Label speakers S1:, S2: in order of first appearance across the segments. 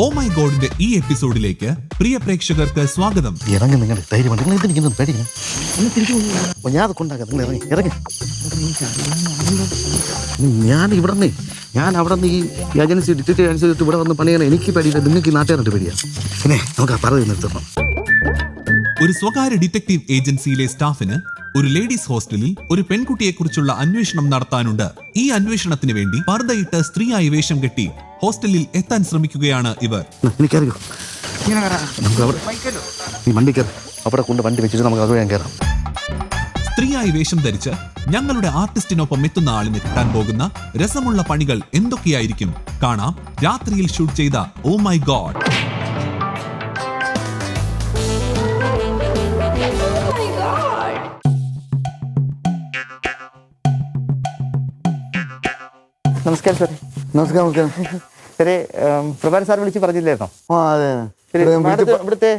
S1: Oh my ഗോഡിന്റെ ഈ എപ്പിസോഡിലേക്ക് പ്രിയ പ്രേക്ഷകർക്ക് സ്വാഗതം.
S2: ഇറങ്ങി നിങ്ങൾ ധൈര്യമാണ്. നിങ്ങൾ എന്തിരിക്കുന്നത് പേടിക്കണം. ഞാൻ അത് കൊണ്ടാക്കാം. നിങ്ങൾ ഇറങ്ങി ഇറങ്ങി. ഞാൻ അവിടെ നിന്ന് ഈ ഏജൻസി ഡിറ്റക്റ്റീവ് അനുസരിച്ചിട്ട് ഇവിടെ വന്ന് പണിയാണ്. എനിക്ക് പേടിയില്ല, നിങ്ങൾക്ക് ഈ നാട്ടുകാരുടെ പേടിയാണ്. പിന്നെ നമുക്ക് ആ പറഞ്ഞു നിർത്തണം.
S1: ഒരു സ്വകാര്യ ഡിറ്റക്റ്റീവ് ഏജൻസിയിലെ സ്റ്റാഫിന് ഒരു ലേഡീസ് ഹോസ്റ്റലിൽ ഒരു പെൺകുട്ടിയെക്കുറിച്ചുള്ള അന്വേഷണം നടത്താനുണ്ട്. ഈ അന്വേഷണത്തിന് വേണ്ടി പർദ്ദയിട്ട് സ്ത്രീയായി വേഷം കെട്ടി ഹോസ്റ്റലിൽ എത്താൻ ശ്രമിക്കുകയാണ് ഇവർ.
S2: എനിക്കറിയോ, നീ വണ്ടി കയറി അവിടെ കൊണ്ട് വണ്ടി വെച്ചിട്ട് നമുക്ക് അത് വേഗം കയറാം.
S1: സ്ത്രീയായി വേഷം ധരിച്ച് ഞങ്ങളുടെ ആർട്ടിസ്റ്റിനൊപ്പം എത്തുന്ന ആളിന് കിട്ടാൻ പോകുന്ന രസമുള്ള പണികൾ എന്തൊക്കെയായിരിക്കും കാണാം. രാത്രിയിൽ ഷൂട്ട് ചെയ്ത ഓ മൈ ഗോഡ്.
S3: നമസ്കാരം സാറേ.
S2: നമസ്കാരം.
S3: സാറേ, പ്രഭാൻ സാർ വിളിച്ച് പറഞ്ഞില്ലായിരുന്നോ? ഇവിടുത്തെ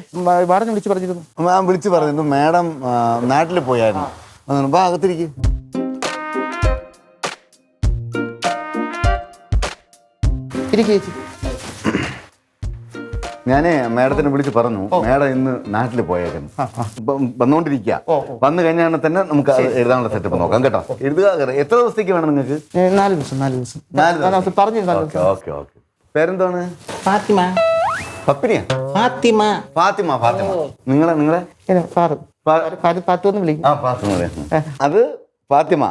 S3: വാർഡനെ വിളിച്ച് പറഞ്ഞിരുന്നു.
S2: ഞാൻ വിളിച്ചു പറഞ്ഞു, മാഡം നാട്ടിൽ പോയായിരുന്നു. അകത്തിരിക്കും. ഞാനേ മാഡത്തിനെ വിളിച്ച് പറഞ്ഞു, മാഡം ഇന്ന് നാട്ടിൽ പോയേക്കുന്നു, വന്നുകൊണ്ടിരിക്കുക. വന്നു കഴിഞ്ഞാൽ തന്നെ നമുക്ക് എഴുതാനുള്ള സെറ്റപ്പ് നോക്കാം കേട്ടോ. എഴുതുക. എത്ര ദിവസത്തേക്ക് വേണം നിങ്ങൾക്ക്?
S3: 4 ദിവസം പറഞ്ഞിരുന്നു.
S2: ഓക്കെ. പേരെന്താണ്?
S3: ഫാത്തിമ.
S2: പപ്പിനിയാ? ഫാത്തിമ. നിങ്ങളെ
S3: ഫാത്തുന്ന് വിളിക്കും.
S2: അത് ഫാത്തിമ,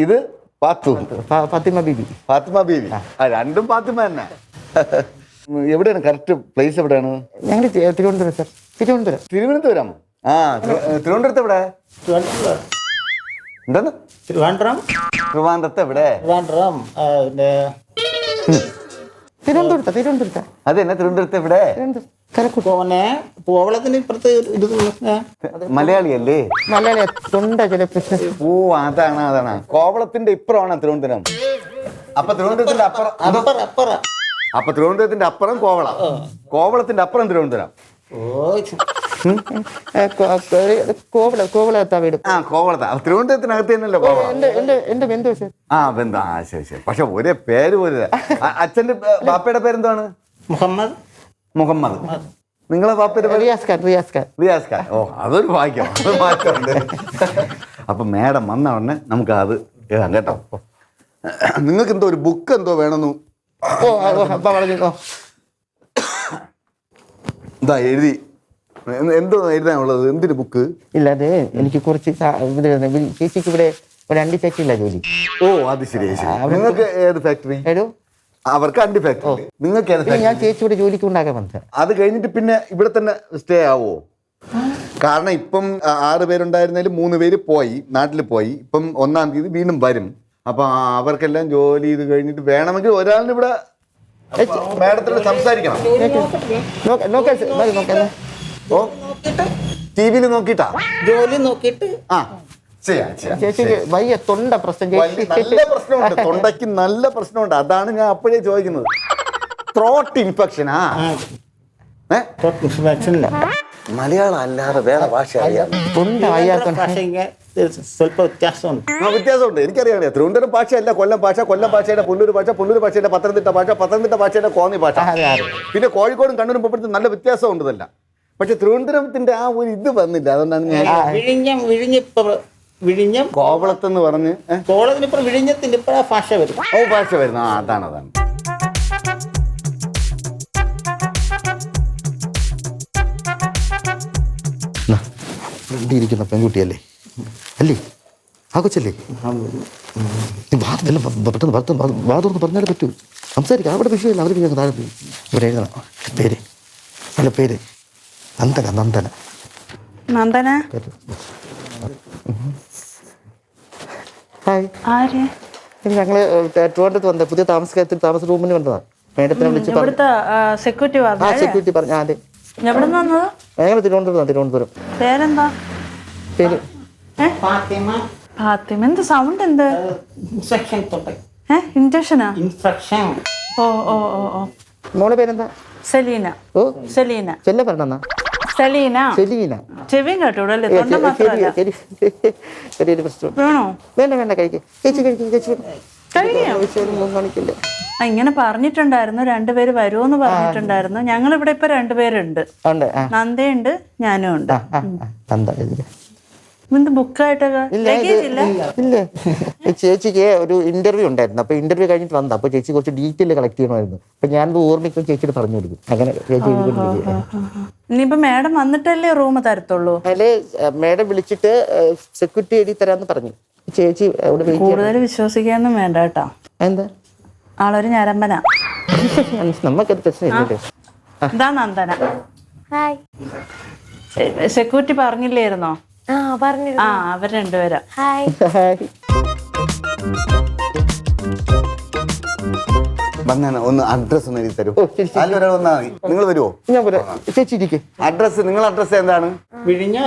S2: ഇത്
S3: ഫാത്തിമ ബീബി.
S2: രണ്ടും ഫാത്തിമ തന്നെ. എവിടെയാണ് കറക്റ്റ് പ്ലേസ്? എവിടെയാണ്?
S3: ഞങ്ങൾ തിരുവനന്തപുരം സാർ.
S2: തിരുവനന്തപുരം. തിരുവനന്തപുരത്ത് എവിടെ? എന്താണ്? ട്രിവാൻഡ്രത്ത് എവിടെ?
S3: തിരുവനന്തപുരത്ത്.
S2: അതെന്നെ തിരുവനന്തപുരത്ത് എവിടെ? മലയാളിയല്ലേ?
S3: മലയാളി തൊണ്ട ചില പ്രശ്നം.
S2: ഓ, അതാണ്. കോവളത്തിന്റെ ഇപ്പുറമാണ് തിരുവനന്തപുരം. അപ്പൊ തിരുവനന്തപുരത്തിന്റെ അപ്പുറം കോവളം, കോവളത്തിന്റെ അപ്പുറം തിരുവനന്തപുരം.
S3: കോവളത്താ വീട്.
S2: കോവളത്താ. തിരുവനന്തപുരത്തിനകത്ത് തന്നെയല്ലോ കോവളം.
S3: എന്റെ ബന്ധു സാർ.
S2: ബന്ധു. ശരി. പക്ഷെ ഒരേ പേര് പോലെ. അച്ഛന്റെ ബാപ്പയുടെ പേരെന്താണ്? മുഹമ്മദ്. നിങ്ങളെ ബാപ്പയുടെ പേര്? റിയാസ് ഖാൻ. ഓ, അതൊരു ഭാഗ്യം. അത് മാറ്റമുണ്ട്. അപ്പൊ മാഡം വന്ന ഉടനെ നമുക്ക് അത് എഴുതാം കേട്ടോ. നിങ്ങൾക്ക് എന്തോ ഒരു ബുക്ക് എന്തോ വേണമെന്നു ഇതാ എഴുതി. എന്തോ എഴുതാനുള്ളത്? എന്തിന് ബുക്ക്?
S3: ഇല്ല, അത് എനിക്ക് കുറച്ച് ചേച്ചിക്ക് ഇവിടെ ഒരു അണ്ടി ഫാക്ടറിയില്ല ജോലി.
S2: ഓ, അത് ശരി. നിങ്ങൾക്ക് ഏത് ഫാക്ടറി? അവർക്ക് അണ്ടി ഫാക്ടറി. നിങ്ങൾക്ക് ഏത്?
S3: ഞാൻ ചേച്ചിയുടെ ജോലിക്ക് ഉണ്ടാക്കാൻ വന്നത്.
S2: അത് കഴിഞ്ഞിട്ട് പിന്നെ ഇവിടെ തന്നെ സ്റ്റേ ആവോ? കാരണം ഇപ്പം 6 പേരുണ്ടായിരുന്നതിൽ 3 പേര് പോയി, നാട്ടിൽ പോയി. ഇപ്പം 1-ാം തീയതി വീണ്ടും വരും. അപ്പൊ അവർക്കെല്ലാം ജോലി ഇത് കഴിഞ്ഞിട്ട് വേണമെങ്കിൽ ഒരാളിന് ഇവിടെ മാഡത്തിനോട് സംസാരിക്കണം. ഓ, ടിവിയിൽ നോക്കിട്ടാ
S3: ജോലി നോക്കിയിട്ട് ചേച്ചിക്ക് വലിയ തൊണ്ട പ്രശ്നം.
S2: നല്ല പ്രശ്നമുണ്ട്, തൊണ്ടയ്ക്ക് നല്ല പ്രശ്നമുണ്ട്. അതാണ് ഞാൻ അപ്പോഴേ ചോദിക്കുന്നത്. ത്രോട്ട് ഇൻഫെക്ഷനാ? മലയാളം അല്ലാതെ വേറെ ഭാഷ അറിയാം?
S3: സ്വല്പ വ്യത്യാസമുണ്ട്.
S2: എനിക്കറിയാം. തിരുവനന്തപുരം ഭാഷയല്ല കൊല്ലം ഭാഷ, കൊല്ലം ഭാഷയുടെ പുല്ലൂർ ഭാഷ, പുല്ലൂർ ഭാഷയുടെ പത്തനംതിട്ട ഭാഷ, പത്തനംതിട്ട ഭാഷയുടെ കോന്നി ഭാഷ. പിന്നെ കോഴിക്കോടും കണ്ണൂരും പോകുമ്പോഴത്തേക്കും നല്ല വ്യത്യാസമുണ്ട് ഇതല്ല. പക്ഷെ തിരുവനന്തപുരത്തിന്റെ ആ ഒരു ഇത് വന്നില്ല. അതുകൊണ്ടാണ് ഞാൻ
S3: വിഴിഞ്ഞം
S2: കോവളത്തെന്ന് പറഞ്ഞ്
S3: കോവളത്തിനിപ്പുറം വിഴിഞ്ഞത്തിന്റെ ഇപ്പഴാ ഭാഷ വരും.
S2: ഓ, ഭാഷ വരുന്ന. അതാണ്. ഇരിക്കുന്ന പെൺകുട്ടിയല്ലേ അല്ലേ? ആ കൊച്ചല്ലേ? പെട്ടെന്ന് വാതൊന്ന് പറഞ്ഞാലേ പറ്റൂ. സംസാരിക്കാം. അവിടെ വിഷയമില്ല. അവർ താഴെ പോയി. ഇവിടെ എഴുതണം പേര്. നല്ല പേര് നന്ദന. ഹായ്. ഞങ്ങള് ട്രിവാൻഡ്രത്ത് വന്ന പുതിയ താമസ റൂമിന് വന്നതാണ്. മേഡത്തിനെ വിളിച്ച് സെക്യൂരിറ്റി പറഞ്ഞു. അതെ, ഞങ്ങൾ തിരുവനന്തപുരം.
S4: പേരെന്താ?
S3: പേര്
S4: ഫാത്തിമ. എന്ത് സൗണ്ട്? എന്ത് ഇൻഫെക്ഷനാ? ഓ.
S3: മോളെ പേരെന്താ?
S4: സെലീന.
S3: ഓ,
S4: സെലീന.
S3: ചെല്ല പറഞ്ഞ
S4: സെലീന. ചെവിയും കേട്ടൂടല്ലേ? തൊണ്ട മാത്രമല്ല.
S3: ചെറിയൊരു പ്രശ്നം.
S4: വേണോ?
S3: വേണ്ട കഴിക്കും. ചേച്ചി
S4: കഴിക്കാം.
S3: കാണിക്കില്ല.
S4: ഇങ്ങനെ പറഞ്ഞിട്ടുണ്ടായിരുന്നു, രണ്ടുപേര് വരുമോന്ന് പറഞ്ഞിട്ടുണ്ടായിരുന്നു. ഞങ്ങളിവിടെ ഇപ്പൊ രണ്ടുപേരുണ്ട്,
S3: ഉണ്ട്.
S4: നന്ദയുണ്ട്, ഞാനും ഉണ്ട്.
S3: എന്താ ഇതില്?
S4: ഇത് ബുക്കായിട്ടൊക്കെ ലഗേജ് ഇല്ല.
S3: ഇല്ല, ചേച്ചിക്ക് ഒരു ഇന്റർവ്യൂ ഉണ്ടായിരുന്നു. അപ്പൊ ഇന്റർവ്യൂ കഴിഞ്ഞിട്ട് വന്നു. അപ്പൊ ചേച്ചി കുറച്ച് ഡീറ്റെയിൽ കളക്ട് ചെയ്യണമായിരുന്നു. അപ്പൊ ഞാനത് ഓർമ്മിക്കും, ചേച്ചിയോട് പറഞ്ഞു കൊടുക്കും. അങ്ങനെ ചേച്ചി എഴുതിക്കൊണ്ടിരിക്കുക.
S4: ഇനിയിപ്പോ മാഡം വന്നിട്ടല്ലേ റൂം തരത്തുള്ളൂ?
S3: അതില് മേഡം വിളിച്ചിട്ട് സെക്യൂരിറ്റി എഴുതി തരാന്ന് പറഞ്ഞു. ചേച്ചി അവിടെ വെയിറ്റ് ചെയ്യാൻ.
S4: കൂടുതൽ വിശ്വസിക്കാനൊന്നും വേണ്ട കേട്ടോ.
S3: എന്താ
S4: ആളൊരു ഞരമ്പനാ.
S3: നമുക്കത് പ്രശ്നമില്ലല്ലോ.
S4: ഇതാ നന്ദന.
S5: ഹായ്.
S4: സെക്യൂരിറ്റി പറഞ്ഞില്ലായിരുന്നോ?
S5: പറഞ്ഞിരുന്നു.
S4: അവർ രണ്ടുപേരാ.
S5: ഹായ്.
S2: വന്നാണ് ഒന്ന് അഡ്രസ് ഒന്ന് എഴുതി തരൂ.
S3: ഓ, ശരി, ശരി.
S2: അതിലൊരാൾ വന്നാൽ മതി. നിങ്ങൾ വരുമോ?
S3: ഞാൻ പറയാം. ചേച്ചി ഇരിക്കെ.
S2: അഡ്രസ്, നിങ്ങൾ അഡ്രസ് എന്താണ്?
S6: വിഴിഞ്ഞ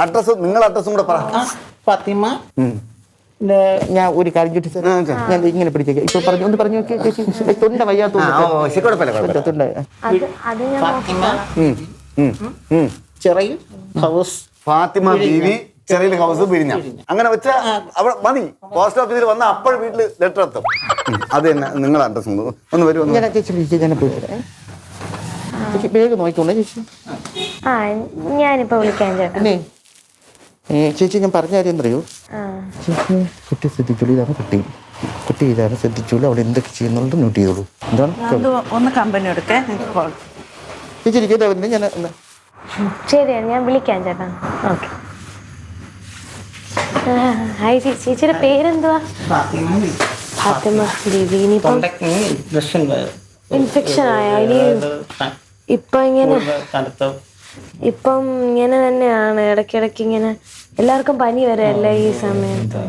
S2: അഡ്രസ്, നിങ്ങൾ അഡ്രസ്സും കൂടെ പറ.
S6: ഫാത്തിമ.
S3: ഞാൻ ഒരു കാര്യം ചോദിച്ചു സാർ, ഞാൻ ഇങ്ങനെ പിടിച്ചേക്കാം. ഇപ്പൊ പറഞ്ഞു ഒന്ന് പറഞ്ഞു നോക്കിയാ ചേച്ചി. തൊണ്ട വയ്യാത്തോണ്ട് തൊണ്ട.
S5: അത് ഞാൻ
S6: ഫാത്തിമ ചെറിയ ഹൗസ്.
S2: ഫാത്തിമ ബീവി, ചെറിയ ഹൗസ്, വിഴിഞ്ഞ. അങ്ങനെ വെച്ച അവിടെ മതി. പോസ്റ്റ് ഓഫീസിൽ വന്ന അപ്പോൾ വീട്ടിൽ ലെറ്റർ എത്തും. അത് തന്നെ നിങ്ങൾ അഡ്രസ് ഒന്ന് വരും.
S3: ഞാൻ ചേച്ചി വിളിച്ചു, ഞാൻ പോയി തരാം. ചേച്ചി വേഗം നോക്കിക്കോണേ ചേച്ചി.
S5: ഞാനിപ്പോ വിളിക്കാൻ ചേട്ടാ.
S3: പിന്നെ ചേച്ചി ഞാൻ പറഞ്ഞ കാര്യം അറിയോ? ചേച്ചി കുട്ടി ശ്രദ്ധിച്ചോളൂ. ഇതാണ് കുട്ടി. കുട്ടി ഇതാണ് ശ്രദ്ധിച്ചോളൂ. അവിടെ എന്തൊക്കെ ചെയ്യുന്നുള്ളത് നോട്ട് ചെയ്തോളൂ. എന്താണ്
S4: ഒന്ന് കമ്പനി എടുക്കേ.
S3: ചേച്ചി ഇരിക്കട്ടെ. അവരുടെ ഞാൻ
S5: ശരിയാണ്, ഞാൻ വിളിക്കാൻ ചേട്ടാ. ഓക്കെ. ഹായ് ചേച്ചി. ചേച്ചിയുടെ പേരെന്തുവാ? ഫാത്തിമ ബീവി. ഇനിയിപ്പം ഇൻഫെക്ഷൻ ആയോ? ഇനി ഇപ്പൊ ഇങ്ങനെ ഇപ്പം ഇങ്ങനെ തന്നെയാണ്. ഇടയ്ക്കിടയ്ക്ക് ഇങ്ങനെ എല്ലാവർക്കും പനി വരല്ലേ ഈ സമയത്ത്.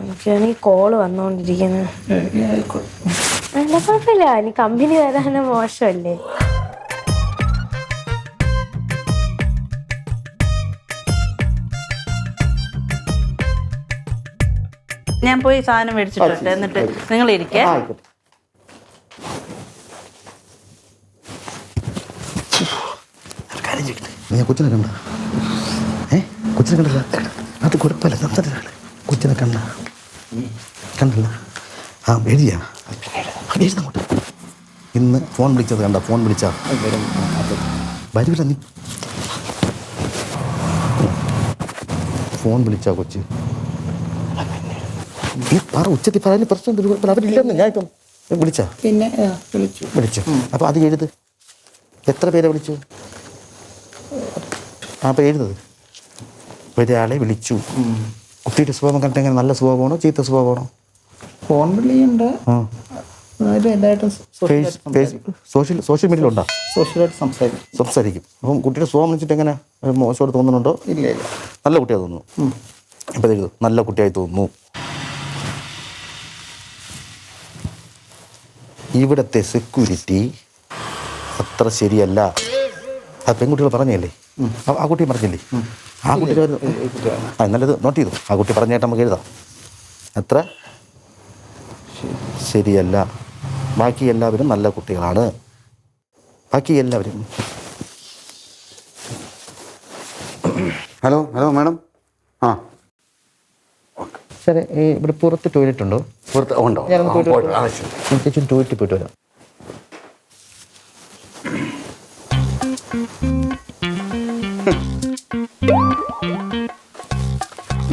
S5: എനിക്കാണെങ്കിൽ കോള് വന്നോണ്ടിരിക്കുന്നത്. അല്ല കുഴപ്പമില്ല, ഇനി കമ്പനി വരാനും മോശമല്ലേ.
S4: ഞാൻ പോയി സാധനം മേടിച്ചിട്ടുണ്ട്, എന്നിട്ട് നിങ്ങൾ ഇരിക്കേ.
S2: കൊച്ചിനെ കണ്ട? കൊച്ചിനെ കണ്ടല്ല? അത് കുഴപ്പമില്ല. കൊച്ചിനെ കണ്ട? കണ്ടല്ല? എഴുതിയാ? എഴുതങ്ങോട്ട്. ഇന്ന് ഫോൺ വിളിച്ചത് കണ്ട? ഫോൺ വിളിച്ചാ വരില്ല. നീ ഫോൺ വിളിച്ചാ കൊച്ച്? നീ പറ, ഉച്ചത്തിൽ പറയാൻ പ്രശ്നം. കുഴപ്പമില്ല, അവരില്ലെന്ന്. ഞാൻ ഇപ്പം വിളിച്ചാ?
S6: പിന്നെ
S2: വിളിച്ചു. അപ്പൊ അത് എഴുത്. എത്ര പേരെ വിളിച്ചു? അപ്പോൾ എഴുതത് ഒരാളെ വിളിച്ചു. കുട്ടിയുടെ സ്വഭാവം കണ്ടിട്ട് എങ്ങനെ? നല്ല സ്വഭാവമാണോ ചീത്ത സ്വഭാവമാണോ?
S6: ഫോൺ വിളിയുണ്ട്.
S2: സോഷ്യൽ മീഡിയയിലുണ്ടോ?
S6: സോഷ്യലായിട്ട്
S2: സംസാരിക്കും. അപ്പം കുട്ടിയുടെ സ്വഭാവം വെച്ചിട്ട് എങ്ങനെ? മോശമായിട്ട് തോന്നുന്നുണ്ടോ?
S6: ഇല്ല ഇല്ല,
S2: നല്ല കുട്ടിയായി തോന്നുന്നു. അപ്പം എഴുതും നല്ല കുട്ടിയായി തോന്നുന്നു. ഇവിടുത്തെ സെക്യൂരിറ്റി അത്ര ശരിയല്ല. ആ പെൺകുട്ടികൾ പറഞ്ഞല്ലേ? ആ കുട്ടി പറഞ്ഞില്ലേ? ആ കുട്ടി നല്ലത് നോട്ട് ചെയ്തു. ആ കുട്ടി പറഞ്ഞായിട്ട് നമുക്ക് എഴുതാം. അത്ര ശരിയല്ല. ബാക്കി എല്ലാവരും നല്ല കുട്ടികളാണ്. ബാക്കി എല്ലാവരും. Hello madam.
S3: സാറേ, ഇവിടെ പുറത്ത് ടോയ്ലറ്റ് ഉണ്ടോ?
S2: പുറത്ത് ഉണ്ടോ?
S3: ചേച്ചി ടോയ്ലറ്റിൽ പോയിട്ട് വരാം.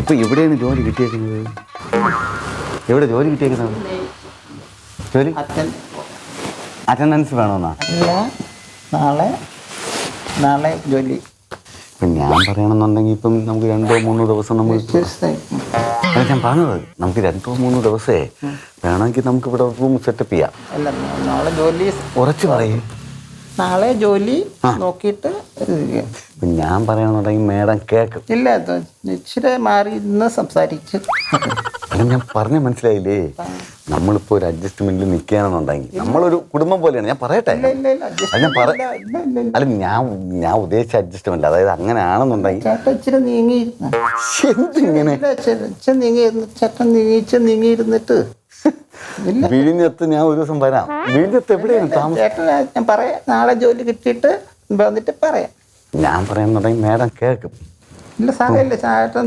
S2: ഇപ്പൊ എവിടെയാണ് ജോലി കിട്ടിയേക്കുന്നത്? എവിടെ ജോലി കിട്ടിയേക്കുന്നത്? ജോലി അറ്റൻഡൻസ് വേണമെന്നാ?
S6: നാളെ ജോലി.
S2: ഇപ്പം ഞാൻ പറയണമെന്നുണ്ടെങ്കിൽ ഇപ്പം നമുക്ക് 2-3 ദിവസം നമുക്ക് ഞാൻ പറഞ്ഞത് നമുക്ക് 2-3 ദിവസമേ വേണമെങ്കിൽ നമുക്ക് ഇവിടെ റൂം സെറ്റപ്പ് ചെയ്യാം.
S6: അല്ല, നാളെ ജോലി
S2: ഉറച്ചു പറയും.
S6: നാളെ ജോലി നോക്കിയിട്ട്
S2: ഇപ്പം ഞാൻ പറയണമെന്നുണ്ടെങ്കിൽ മേഡം കേൾക്കും.
S6: ഇല്ല, ഇച്ചിരി മാറി ഇന്ന് സംസാരിച്ച്.
S2: അല്ല, ഞാൻ പറഞ്ഞ മനസ്സിലായില്ലേ? നമ്മളിപ്പോൾ ഒരു അഡ്ജസ്റ്റ്മെന്റിൽ നിൽക്കുകയാണെന്നുണ്ടെങ്കിൽ നമ്മളൊരു കുടുംബം പോലെയാണ്. ഞാൻ പറയട്ടെ? അല്ല, ഞാൻ ഉദ്ദേശിച്ച അഡ്ജസ്റ്റ്മെന്റ്, അതായത് അങ്ങനെയാണെന്നുണ്ടെങ്കിൽ
S6: ചേട്ടൻ ഇച്ചിരി നീങ്ങിയിരുന്നു.
S2: എന്തിങ്ങനെ
S6: ചേട്ടൻ നീങ്ങിയിരുന്നിട്ട്
S2: വിഴിഞ്ഞത്ത് ഞാൻ ഒരു ദിവസം വരാം. വിഴിഞ്ഞത്ത് എവിടെയാണ് താമസം?
S6: ചേട്ടൻ ഞാൻ പറയാം, നാളെ ജോലി കിട്ടിയിട്ട് വന്നിട്ട് പറയാം.
S2: ഞാൻ പറയാന്നുണ്ടെങ്കിൽ മേഡം കേൾക്കും.
S6: ഇല്ല സാറല്ല, ചേട്ടൻ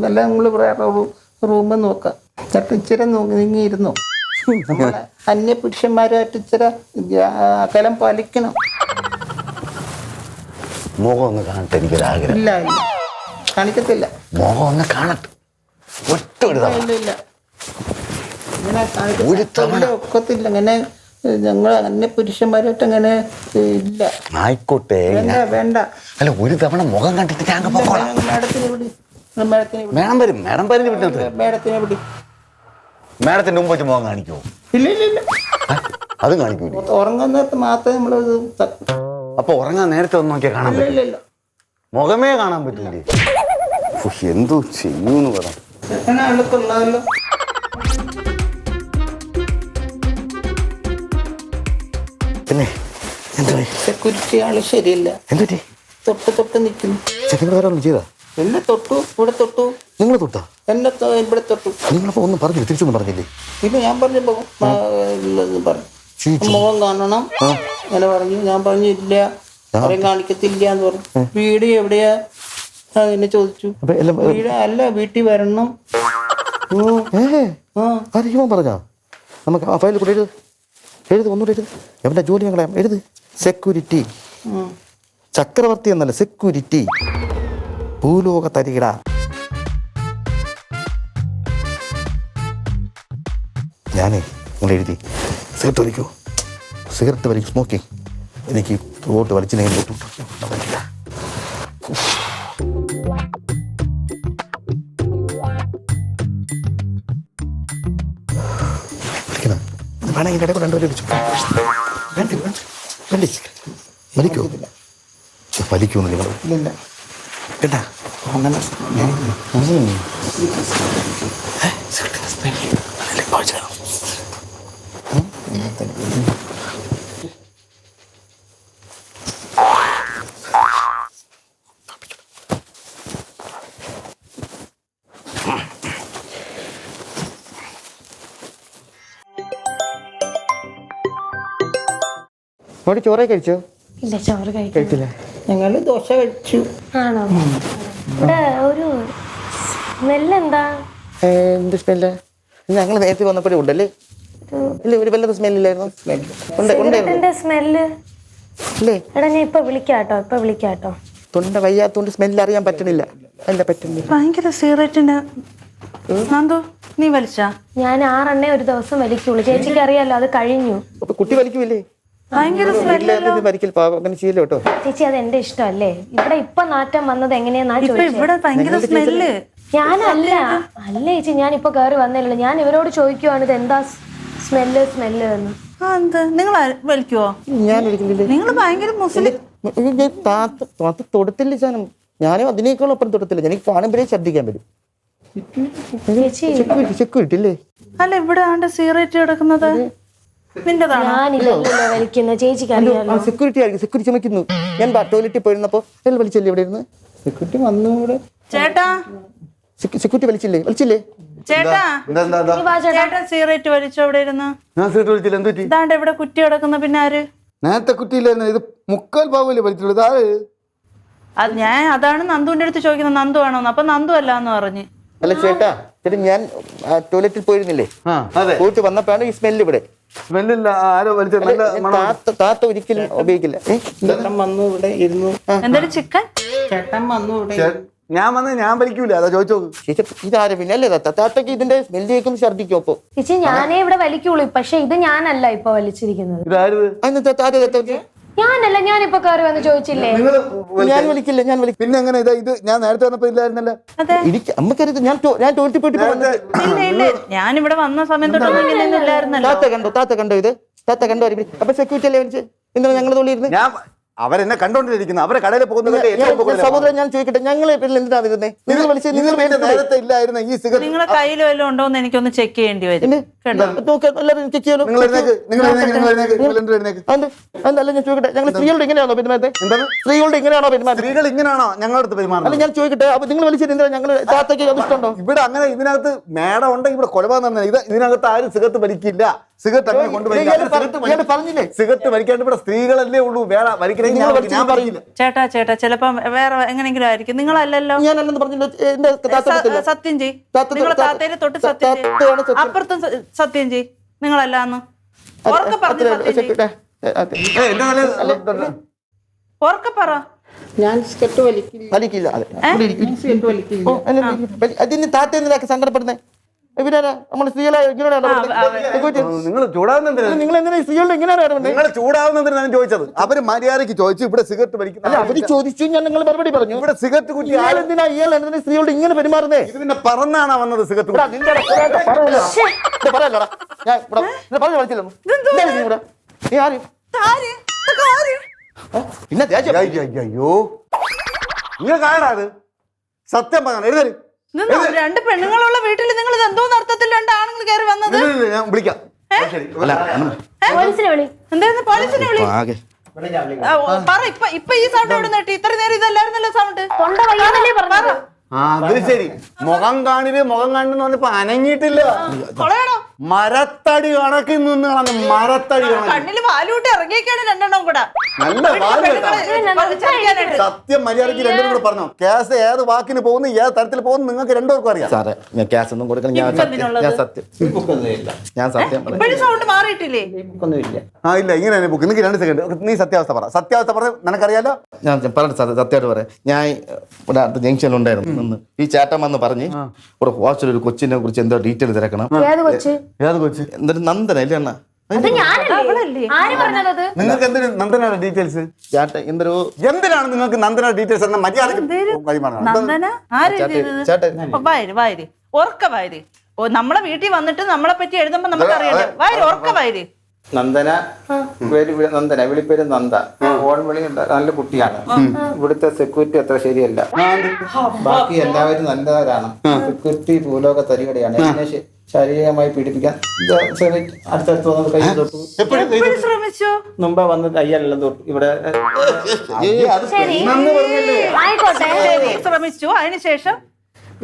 S6: എല്ലാം നിങ്ങൾ റൂം നോക്കാം. ചേട്ടൻ ഇച്ചിരി നീങ്ങിയിരുന്നു. നമ്മളെ അന്യ പുരുഷന്മാരുമായിട്ട് ഇച്ചിരി അകലം പാലിക്കണം.
S2: മുഖം ഒന്ന് കാണട്ടെ, എനിക്കൊരാഗ്രഹം.
S6: ഇല്ല ഇല്ല കാണിക്കത്തില്ല.
S2: മുഖം ഒന്ന് കാണട്ടെ, ഒറ്റ ഒരു തവണ.
S6: ഇല്ല ഇല്ല ഇങ്ങനെ കാണിക്കത്തില്ല, ഒക്കത്തില്ല. ഇങ്ങനെ ഞങ്ങൾ അന്യ പുരുഷന്മാരായിട്ട് അങ്ങനെ ഇല്ല.
S2: ആയിക്കോട്ടെ,
S6: വേണ്ട വേണ്ട.
S2: അല്ല ഒരു തവണ മുഖം കണ്ടിട്ട് ഞാൻ അങ്ങ് പോക്കോളാം.
S6: മേഡത്തിനെ വിടി, മേഡത്തിനെ വിടി,
S2: മേഡം വരും, മേഡം പറഞ്ഞു വിട്ടത്.
S6: മേഡത്തിനെ വിടി.
S2: മേഡത്തിന്റെ മുമ്പ് വെച്ച് മുഖം കാണിക്കുമോ?
S6: ഇല്ല ഇല്ല ഇല്ല
S2: അതും കാണിക്കൂല.
S6: ഉറങ്ങുന്ന നേരത്ത് മാത്രമേ നമ്മളത്
S2: അപ്പൊ ഉറങ്ങാൻ നേരത്തെ ഒന്ന് നോക്കിയാൽ കാണാൻ
S6: ഇല്ല
S2: പറ്റില്ല,
S6: ഇല്ല
S2: മുഖമേ കാണാൻ പറ്റൂലേ. എന്തോ ചെയ്യൂന്ന് പറ.
S6: എങ്ങനെ അടുത്തുള്ളതല്ലോ.
S3: പിന്നെ എന്താ
S6: സെക്യൂരിറ്റി ആള് ശരിയല്ല.
S3: എന്തുപറ്റി?
S6: തൊട്ട് തൊട്ട് നിൽക്കുന്നു.
S3: ചെക്കൻ വേറെ ഒന്നും ചെയ്താ?
S6: എന്നെ തൊട്ടു, ഇവിടെ തൊട്ടു.
S3: നിങ്ങൾ തൊട്ടാ?
S6: എന്നെ ഇവിടെ തൊട്ടു.
S3: നിങ്ങളപ്പോ ഒന്നും പറഞ്ഞില്ല, തിരിച്ചൊന്നും പറഞ്ഞില്ലേ?
S6: പിന്നെ ഞാൻ പറഞ്ഞപ്പോ പറഞ്ഞു മുഖം കാണണം അങ്ങനെ പറഞ്ഞു. ഞാൻ പറഞ്ഞു ഇല്ല, ആരെയും കാണിക്കത്തില്ല എന്ന് പറഞ്ഞു. വീട് എവിടെയാ എന്നെ ചോദിച്ചു. വീട് അല്ല, വീട്ടിൽ വരണം.
S3: ആരെങ്കിലും പറഞ്ഞാ? നമുക്ക് ആ ഫയൽ കൂടെ എഴുത് ഒന്നുകൂടെ എഴുത്. എവിടെ ജോലി ഞങ്ങളെ എഴുത്. സെക്യൂരിറ്റി, ചക്രവർത്തി എന്നല്ല, സെക്യൂരിറ്റി, ഭൂലോക തരികിട. ഞാനേ നിങ്ങൾ എഴുതി. സിഗരറ്റ് വലിക്കൂ, സിഗരറ്റ് വലിക്കും, സ്മോക്കിംഗ്. എനിക്ക് വോട്ട് വലിച്ചില്ലെങ്കിൽ പറ്റില്ല. വിളിക്കണം വേണം, ഇതിൻ്റെ ഇടയിൽ രണ്ടുപേരും വിളിച്ചു. വേണ്ടി വലിക്കൂ, വലിക്കൂന്ന് നിങ്ങൾ
S6: ഇല്ല
S3: കേട്ടാ.
S6: അങ്ങനെ
S3: മോടി ചോറേ കഴിച്ചോ?
S5: ഇല്ല, ചോറ്
S3: കഴിച്ചില്ല.
S6: ഞങ്ങള് ദോശ കഴിച്ചു.
S5: ആണോ? ഇവിടെ ഒരു സ്മെല്ലെന്താ?
S3: എന്ത് സ്മെല്ല്? ഞങ്ങൾ നേരത്തെ വന്നപ്പോഴേ ഉണ്ടല്ലേ? ഇല്ല, ഒരു വല്ലതും സ്മെല്ലില്ലായിരുന്നു.
S5: സിഗരറ്റിന്റെ സ്മെല്ല്
S3: അല്ലേ?
S5: എടാ ഞാൻ ഇപ്പൊ വിളിക്കാട്ടോ.
S3: തൊണ്ട വയ്യാത്തോണ്ട് സ്മെല്ല് അറിയാൻ പറ്റണില്ല. അല്ല പറ്റുന്നില്ല.
S4: ഭയങ്കര സിഗരറ്റിന്റെ നന്ദു, നീ വലിച്ചാ?
S5: ഞാൻ 6 എണ്ണേ ഒരു ദിവസം വലിക്കുള്ളൂ. ചേച്ചിക്ക് അറിയാലോ, അത് കഴിഞ്ഞു.
S3: അപ്പൊ കുട്ടി വലിക്കൂല്ലേ?
S4: ഭയങ്കര
S3: വലിക്കൽ പാവം, അങ്ങനെ ചെയ്യല്ലോ കേട്ടോ.
S5: ചേച്ചി അത് എന്റെ ഇഷ്ടമല്ലേ? ഇവിടെ ഇപ്പൊ നാറ്റം വന്നത് എങ്ങനെയാന്നാ ചോദിച്ചത്.
S4: ഇവിടെ ഭയങ്കര സ്മെല്ല്.
S5: ഞാനല്ല ചേച്ചി, ഞാൻ ഇപ്പൊ കയറി വന്നേയുള്ളൂ. ഞാൻ ഇവരോട് ചോദിക്കുവാണ് ഇത് എന്താ സ്മെല്ല് എന്ന്.
S4: നിങ്ങൾ വലിക്കുവോ?
S3: ഞാൻ ഒരിക്കലില്ലേ,
S4: നിങ്ങൾ ഭയങ്കര മുസ്ലിം.
S3: താത്ത തൊടത്തില്ല സാധനം. ഞാനും അതിനേക്കാളും ഒപ്പം തൊടത്തില്ല. എനിക്ക് കാണുമ്പോഴേ ശ്രദ്ധിക്കാൻ പറ്റും. സെക്യൂരിറ്റി അല്ലേ?
S4: അല്ല, ഇവിടെ ആണ്ട് സിഗരറ്റ് കിടക്കുന്നത് നിന്റെതാണോ?
S5: ഞാനില്ലല്ലോ വലിക്കുന്നത്, ചേച്ചിക്ക് അറിയാലോ.
S3: സെക്യൂരിറ്റി ആയിരിക്കും, സെക്യൂരിറ്റി ചുമക്കുന്നു. ഞാൻ ടോയ്ലറ്റിൽ പോയിരുന്നപ്പോ എല്ലാം വലിച്ചല്ലേ ഇവിടെ ഇരുന്ന്?
S6: സെക്യൂരിറ്റി വന്നു ഇവിടെ.
S4: ചേട്ടാ,
S3: സെക്യൂരിറ്റി വലിച്ചില്ലേ?
S4: ചേട്ടാ, ചേട്ടൻ സിഗരറ്റ് വലിച്ചോ അവിടെ ഇരുന്ന്?
S2: ഞാൻ സിഗരറ്റ് വലിച്ചില്ല. എന്ത് പറ്റി?
S4: ഇതാണ്ട് ഇവിടെ കുറ്റി കിടക്കുന്ന. പിന്നെ ആര്?
S2: നേരത്തെ കുറ്റിയില്ലായിരുന്നു, ഇത് 3/4 ഭാഗമല്ലേ വലിച്ചുള്ളൂ. ഇതാര്?
S4: ഞാൻ അതാണ് നന്ദുവിന്റെ അടുത്ത് ചോദിക്കുന്നത്, നന്ദു ആണോന്ന്. അപ്പൊ നന്ദു അല്ലാന്ന് പറഞ്ഞ്.
S3: അല്ല ചേട്ടാ, ഞാൻ ടോയ്ലറ്റിൽ പോയിരുന്നില്ലേ? പോയിട്ട് വന്നപ്പോഴാണ് ഈ സ്മെല്ല് ഇവിടെ.
S2: സ്മെല്ലില്ല, ആരോ വലിച്ച നല്ല
S3: താത്ത ഒരിക്കലും ഉപയോഗിക്കില്ല.
S6: ചേട്ടൻ വന്നു ഇവിടെ ഇരുന്നു.
S4: എന്തൊരു ചിക്കൻ?
S6: ചേട്ടൻ വന്നു ഇവിടെ.
S2: ഞാൻ വലിക്കൂല, അതാ ചോദിച്ചോക്ക്.
S3: ഇതാരും പിന്നെ അല്ലേ താത്തക്ക് ഇതിന്റെ സ്മെല്ല് കേൾക്കുമ്പോൾ ഛർദിക്കും. അപ്പൊ
S5: ചേച്ചി ഞാനേ ഇവിടെ വലിക്കുള്ളൂ, പക്ഷെ ഇത് ഞാനല്ല ഇപ്പൊ വലിച്ചിരിക്കുന്നത്.
S2: ഇതായത്
S5: ഞാനല്ല, ഞാനിപ്പോ കയറി വന്ന് ചോദിച്ചില്ലേ?
S3: ഞാൻ വലിക്കില്ല.
S2: പിന്നെ എങ്ങനെ ഇത് ഞാൻ നേരത്തെ വന്നപ്പോ ഇല്ലായിരുന്നല്ലോ.
S3: അമ്മക്കറിയത് ഞാൻ ടോയ്ലറ്റിൽ പോയിട്ട്
S4: ഇല്ല, ഞാനിവിടെ വന്ന സമയം തൊട്ടൊന്നും ഇങ്ങനെയൊന്നും ഇല്ലായിരുന്നല്ലോ.
S3: താത്ത കണ്ടോ ഇത്? താത്ത കണ്ടോ? അപ്പൊ സെക്യൂരിറ്റി അല്ലേ വിളിച്ച് എന്താണ് ഞങ്ങൾ തോളിയിരുന്നത്?
S2: ഞാൻ അവരെന്നെ കണ്ടോണ്ടിരിക്കുന്നു. അവരെ കടയിൽ
S3: സഹോദരൻ ഞാൻ ചോദിക്കട്ടെ, ഞങ്ങൾ എന്തിനാ വരുന്നത്? നിങ്ങൾ വിളിച്ച് നിങ്ങൾ
S2: നേരത്തെ ഇല്ലായിരുന്നു ഈ സിഗരറ്റ്.
S4: നിങ്ങളെ കയ്യിൽ വല്ലതും ഉണ്ടോ എന്ന് എനിക്കൊന്ന് ചെക്ക് ചെയ്യേണ്ടി വരും.
S3: എല്ലാവരും ചെക്ക് ചെയ്യാലോ. അതല്ല ഞാൻ ചോദിക്കട്ടെ, ഞങ്ങൾ സ്ത്രീകളുടെ ഇങ്ങനെയാണോ പെരുമാറ്റം?
S2: എന്താണ്
S3: സ്ത്രീകളുടെ ഇങ്ങനെയാണോ പെരുമാറ്റം?
S2: സ്ത്രീകൾ ഇങ്ങനെയാണോ ഞങ്ങളുടെ അടുത്ത് പെരുമാറുന്നത്?
S3: അല്ല ഞാൻ ചോദിക്കട്ടെ, അപ്പൊ നിങ്ങൾ വിളിച്ചിട്ട് എന്തിനാ? ഞങ്ങൾ താത്തയ്ക്ക് അതിഷ്ടമുണ്ടോ?
S2: ഇവിടെ അങ്ങനെ ഇതിനകത്ത് മേടം ഉണ്ടെങ്കിൽ ഇവിടെ കൊലപാതകം തന്നെ. ഇതിനകത്ത് ആരും സിഗരറ്റ് വലിക്കില്ല. സിഗരറ്റ് അങ്ങനെ
S3: പറഞ്ഞില്ലേ?
S2: സിഗരറ്റ് വലിക്കാണ്ട് ഇവിടെ സ്ത്രീകളല്ലേ ഉള്ളൂ. വേറെ വലിക്കണമെങ്കിൽ ഞാൻ പറയില്ല.
S4: ചേട്ടാ ചിലപ്പോ വേറെ എങ്ങനെങ്കിലും ആയിരിക്കും. നിങ്ങളല്ലല്ലോ.
S3: ഞാനല്ലെന്ന് പറഞ്ഞില്ലോ.
S4: സത്യം ചെയ്യ്. നിങ്ങളെ താത്തേനെ തൊട്ട് സത്യം ചെയ്യ്. അപ്പുറത്തും സത്യം ചെയ്യ്. നിങ്ങളല്ലാന്ന് ഉറക്കെ പറഞ്ഞു ഉറക്കെ പറ.
S6: ഞാൻ സ്കെട്ട് വലിക്കില്ല.
S3: വലിക്കില്ല അതെ
S6: സ്കെട്ട് വലിക്കില്ല.
S3: അതിന് താത്ത എന്തിനാ സങ്കടപ്പെടുന്നേ? ഇവരാരാ നമ്മള് സ്ത്രീകളെ
S2: നിങ്ങൾ ചൂടാവുന്നതിന്
S3: നിങ്ങൾ എന്തിനാ സ്ത്രീകളുടെ ഇങ്ങനെ
S2: നിങ്ങൾ ചൂടാവുന്നതിന് ഞാൻ ചോദിച്ചത്. അവര് മര്യാദയ്ക്ക് ചോദിച്ചു ഇവിടെ സിഗരറ്റ് വലിക്കുന്ന
S3: അവര് ചോദിച്ചു, ഞാൻ നിങ്ങൾ മറുപടി പറഞ്ഞു.
S2: ഇവിടെ സിഗരറ്റ് കുറ്റി
S3: എന്തിനാ എന്തിനാ സ്ത്രീകളോട് ഇങ്ങനെ പെരുമാറുന്നേ?
S2: ഇത് പിന്നെ പറന്നാണോ വന്നത് സിഗരറ്റ് കുറ്റി?
S3: പിന്നെ
S2: അയ്യോ നിങ്ങൾ കാണാ അത് സത്യം പറയണം. എഴുതല്
S4: രണ്ട് പെണ്ണുങ്ങളുള്ള വീട്ടിൽ നിങ്ങൾ ഇത് എന്തോ അർത്ഥത്തിൽ രണ്ട് ആണുങ്ങൾ കയറി വന്നത്?
S2: ഞാൻ വിളിക്കാം.
S5: പോലീസിനെ വിളി.
S4: എന്തായിരുന്നു പോലീസിനെ വിളി? പറ. ഇപ്പൊ ഈ സൗണ്ട് എവിടെ നേട്ടി? ഇത്ര നേരം ഇതല്ലായിരുന്നല്ലോ സൗണ്ട്.
S5: തൊണ്ട വയ്യാന്നല്ലേ പറഞ്ഞത്?
S2: അത് ശരി. മുഖം കാണിന്ന് പറഞ്ഞപ്പോ അനങ്ങിയിട്ടില്ല. മരത്തടി കണക്കി നിന്ന് കളഞ്ഞ മരത്തടി കണക്ക്.
S4: കണ്ണില് പാലൂട്ടി ഇറങ്ങിയൊക്കെയാണ് രണ്ടെണ്ണം കൂടെ.
S2: നല്ല സത്യം മര്യാദയ്ക്ക് രണ്ടും കൂടെ പറഞ്ഞോ. കേസ് ഏത് വാക്കിന് പോകുന്നു ഏത് തരത്തിൽ പോകുന്നു നിങ്ങൾക്ക് രണ്ടുപേർക്കും അറിയാം.
S3: സാറേ ഞാൻ ക്യാഷ് ഒന്നും കൊടുക്കണം. ഞാൻ സത്യം
S4: സൗണ്ട് മാറിയിട്ടില്ലേ?
S2: ഇല്ല ഇങ്ങനെ തന്നെ ബുക്ക്. എനിക്ക് 2 സെക്കൻഡ്. നീ സത്യാവസ്ഥ പറ. സത്യാവസ്ഥ പറഞ്ഞ നിനക്കറിയാലോ.
S3: ഞാൻ പറഞ്ഞു സത്യമായിട്ട് പറയാം. ഞാൻ ഇവിടെ അടുത്ത ജംഗ്ഷനിലുണ്ടായിരുന്നു. ഈ ചേട്ടൻ വന്ന് പറഞ്ഞ് ഇവിടെ ഹോസ്റ്റലിൽ ഒരു കൊച്ചിനെ കുറിച്ച് എന്തോ ഡീറ്റെയിൽ തിരക്കണം.
S5: ഏത് കൊച്ച്?
S2: ഏത് കൊച്ച്?
S3: എന്തൊരു നന്ദന ഇല്ലേ അണ്ണ?
S2: നിങ്ങൾക്ക് എന്തിനു നന്ദനയുടെ ഡീറ്റെയിൽസ്?
S3: ചേട്ടൻ എന്തൊരു
S2: എന്തിനാണ് നിങ്ങൾക്ക് നന്ദനയുടെ ഡീറ്റെയിൽസ് എന്ന മര്യാദ
S4: നന്ദന
S3: ചേട്ടൻ
S4: വായര് ഉറക്ക വായര്. നമ്മളെ വീട്ടിൽ വന്നിട്ട് നമ്മളെ പറ്റി എഴുതുമ്പോ നമുക്ക് അറിയാലോ. വായര് ഉറക്ക വായര്.
S7: നന്ദന നന്ദന വിളിപ്പേര് നന്ദ. ഫോൺ വിളി നല്ല കുട്ടിയാണ്. ഇവിടുത്തെ സെക്യൂരിറ്റി അത്ര ശരിയല്ല. ബാക്കി എല്ലാവരും നല്ലവരാണ്. സെക്യൂരിറ്റി ഭൂലോക തരികടയാണ്. എന്നെ ശാരീരികമായി പീഡിപ്പിക്കാൻ അടുത്തടുത്ത് വന്നത് കൈ തൊട്ടു.
S4: ശ്രമിച്ചോ?
S7: മുമ്പ് വന്ന് കയ്യെല്ലാം തൊട്ടു. ഇവിടെ
S4: ശ്രമിച്ചു. അതിനുശേഷം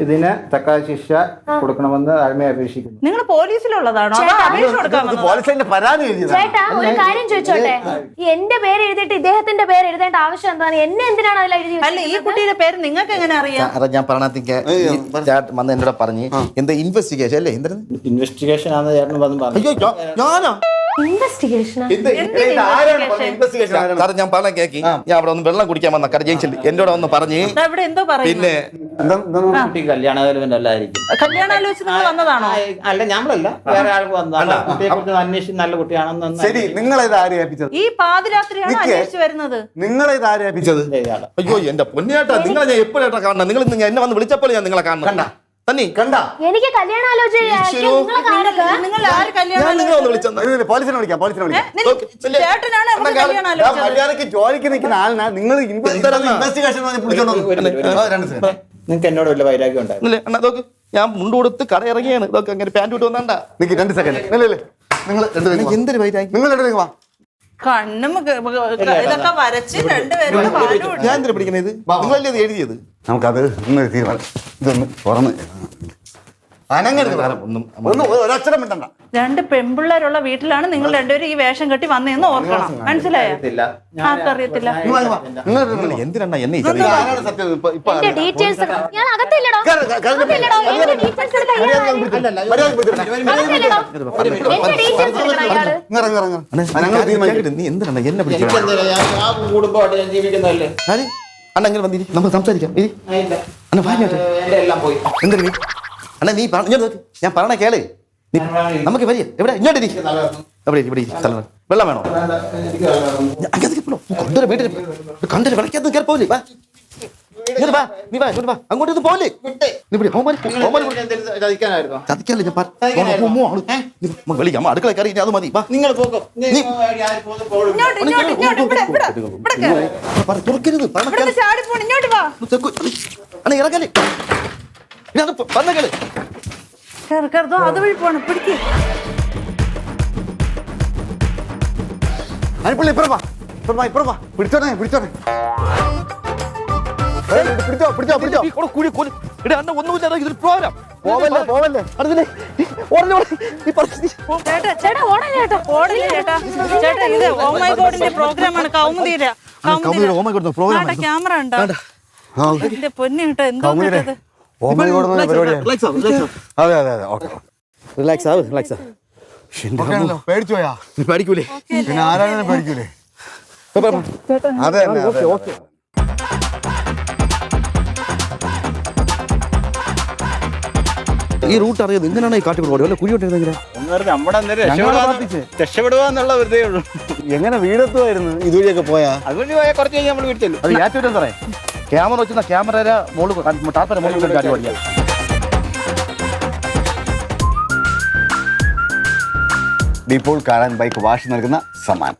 S7: ഇതിന് തക്ക ശിക്ഷ കൊടുക്കണമെന്ന് താഴ്മയെ അപേക്ഷിക്കുന്നു.
S4: നിങ്ങൾ പോലീസിലുള്ളതാണോ? അപേക്ഷ കൊടുക്കാൻ
S2: പോലീസിന്റെ പരാതി
S5: ചേട്ടാ ഒരു കാര്യം ചോദിച്ചോട്ടെ? എന്റെ പേര് എഴുതിയിട്ട് ഇദ്ദേഹത്തിന്റെ പേര് എഴുതേണ്ട ആവശ്യം എന്താണ്? എന്നെ എന്തിനാണ് അതിൽ എഴുതി?
S4: അല്ല ഈ കുട്ടിയുടെ പേര് നിങ്ങൾക്ക് എങ്ങനെ അറിയാം?
S3: ഞാൻ പറഞ്ഞ വന്ന് എന്നോട് പറഞ്ഞ് എന്താ ഇൻവെസ്റ്റിഗേഷൻ അല്ലേ? എന്തായിരുന്നു
S7: ഇൻവെസ്റ്റിഗേഷൻ ആണെന്ന് ചേട്ടൻ വന്ന് പറഞ്ഞു.
S3: അയ്യോ ഞാനോ
S5: ഇൻവെസ്റ്റിഗേഷൻ?
S3: സാറേ ഞാൻ പറഞ്ഞ കേക്കി. ഞാൻ അവിടെ ഒന്ന് വെള്ളം കുടിക്കാൻ വന്ന കട ജംഗ്ഷനിൽ എന്നോട് ഒന്ന് പറഞ്ഞ്
S4: ഇവിടെ എന്തോ
S3: പിന്നെ
S7: കല്യാണാലോചനല്ലായിരിക്കും.
S4: കല്യാണാലോചന നിങ്ങൾ വന്നതാണോ?
S7: അല്ല ഞമ്മളല്ല, വേറെ ആൾക്ക് വന്നതാണ്. കുട്ടിയെ കുറിച്ച് അന്വേഷിച്ച് നല്ല കുട്ടിയാണെന്ന്.
S2: ശരി, നിങ്ങളേത് ആര്യേൽപ്പിച്ചത്?
S4: ഈ പാതിരാത്രിയാണ് അന്വേഷിച്ച് വരുന്നത്.
S2: നിങ്ങളേത് ആര്യേൽപ്പിച്ചത്?
S3: അയ്യോ എന്റെ പൊന്നേട്ടാ, നിങ്ങളെ ഞാൻ എപ്പോഴാട്ടാ കാണണം? നിങ്ങൾ എന്നെ വന്ന് വിളിച്ചപ്പോൾ ഞാൻ നിങ്ങളെ കാണണം. തന്നെ
S2: കണ്ട
S5: എനിക്ക് കല്യാണാലോചന
S4: നിങ്ങൾ ആര് കല്യാണം?
S3: നിങ്ങൾ ഒന്ന് വിളിച്ചെന്നാ
S2: പോലീസിനെ വിളിക്കാം. പോലീസിനെ വിളിക്കാം.
S4: ചേട്ടനാണ് ഇവിടെ കല്യാണാലോചന.
S2: മര്യാദയ്ക്ക് ജോലിക്ക് നിൽക്കുന്ന ആളിനാ നിങ്ങൾ ഇൻവെസ്റ്റിഗേഷൻ
S7: നിങ്ങൾക്ക് എന്നോട് വല്ല വൈരാഗ്യം ഉണ്ടായിരുന്നു?
S3: അണ്ണാ നോക്ക്, ഞാൻ മുണ്ട് കൊടുത്ത് കട ഇറങ്ങിയാണ്. ഇതൊക്കെ അങ്ങനെ പാൻറ് വിട്ട് വന്നാണ്ടാ.
S2: നിക്ക് 2 സെക്കൻഡ്. നിങ്ങൾ
S3: എന്തൊരു വൈരാഗ്യം.
S2: നിങ്ങൾ രണ്ടുപേരും വാ.
S4: കണ്ണും ഇതൊക്കെ വരച്ച് രണ്ടുപേരും
S3: ഞാൻ എന്തിനാ പിടിക്കുന്നത്? ഇത് നിങ്ങളല്ലേ ഇത് എഴുതിയത്?
S2: നമുക്കത് ഒന്ന് തീരുമാനം. ഇതൊന്ന് തുറന്ന് അനങ്ങരുത്. ഒരക്ഷരം മിണ്ടണ്ട.
S4: 2 പെൺപിള്ളേരുള്ള വീട്ടിലാണ് നിങ്ങൾ രണ്ടുപേരും ഈ വേഷം കെട്ടി വന്നതെന്ന് ഓർക്കണം. മനസ്സിലായോ? ആർക്കറിയത്തില്ല.
S3: എന്തിനാ എന്നെ
S5: ഡീറ്റെയിൽസ് ഞാൻ അകത്തില്ലടോ.
S3: നീ എന്തിനാ എന്നെ പിടിച്ചത്?
S7: കുടുംബമായിട്ട് ഞാൻ ജീവിക്കുന്നതല്ലേ.
S3: അണ്ണ ഇങ്ങനെ വന്നിരി, നമുക്ക് സംസാരിക്കാം. അണ്ണ വാങ്ങിയോട്ടെ.
S7: എല്ലാം പോയി.
S3: എന്തിനു അണ്ണ നീ ഞാൻ പറഞ്ഞ കേള്. നമുക്ക് വരിക എവിടെ ഇങ്ങോട്ട് ഇവിടെ വെള്ളം വേണോ? കൊണ്ടൊരു വീട്ടിൽ കണ്ടൊരു വിളക്കത്ത് കയറി പോലെ നീ വാ അങ്ങോട്ട് പോലെ ചതിക്കാല്ലേ വിളിക്കാം. അടുക്കള കയറി അത് മതി. തുറക്കരുത് അണ്ണ ഇറങ്ങല്ലേ. പറഞ്ഞ കേള്.
S4: അത് വഴി പോണം. പിടിക്ക്.
S2: പിടിച്ചോണേ
S3: ഒന്നുമില്ല. ഇതൊരു പ്രോഗ്രാം.
S2: പോവല്ലേ.
S4: ചേട്ടാ ഇത് ഓ മൈ ഗോഡിന്റെ പ്രോഗ്രാമാണ്. കൗമുദിയുടെ ക്യാമറ ഉണ്ടോ? എന്റെ പൊന്നു കേട്ടോ. എന്തോ
S2: പരിപാടിയാണ്. അതെ ഓക്കെ.
S3: റിലാക്സ് ആവ്.
S2: പേടിച്ചു പോയാ?
S3: പഠിക്കൂലേ?
S2: പിന്നെ ആരാണ് പേടിക്കൂലേ? അതെ ഓക്കെ.
S3: ഈ റൂട്ട് അറിയാം എങ്ങനെയാണ് ഈ കാട്ടിൽ പോയി വല്ല കുഴി കൊണ്ടിരുന്നെങ്കിലാ
S7: രക്ഷപ്പെടുക എന്നുള്ള വെറുതെ ഉള്ളൂ.
S2: എങ്ങനെ വീടെത്തുമായിരുന്നു ഇതുവഴിയൊക്കെ പോയാ?
S7: അതുകൊണ്ട് പോയാൽ കുറച്ച് കഴിഞ്ഞ് നമ്മൾ വീട്ടിൽ
S3: അത് ഏറ്റവും സാറേ ക്യാമറ വെച്ചാൽ ക്യാമറ മോള് ടാപ്പര മോളിൽ കാര്യം പഠിക്കാം.
S2: De Paul car and bike wash നൽകുന്ന സമ്മാനം.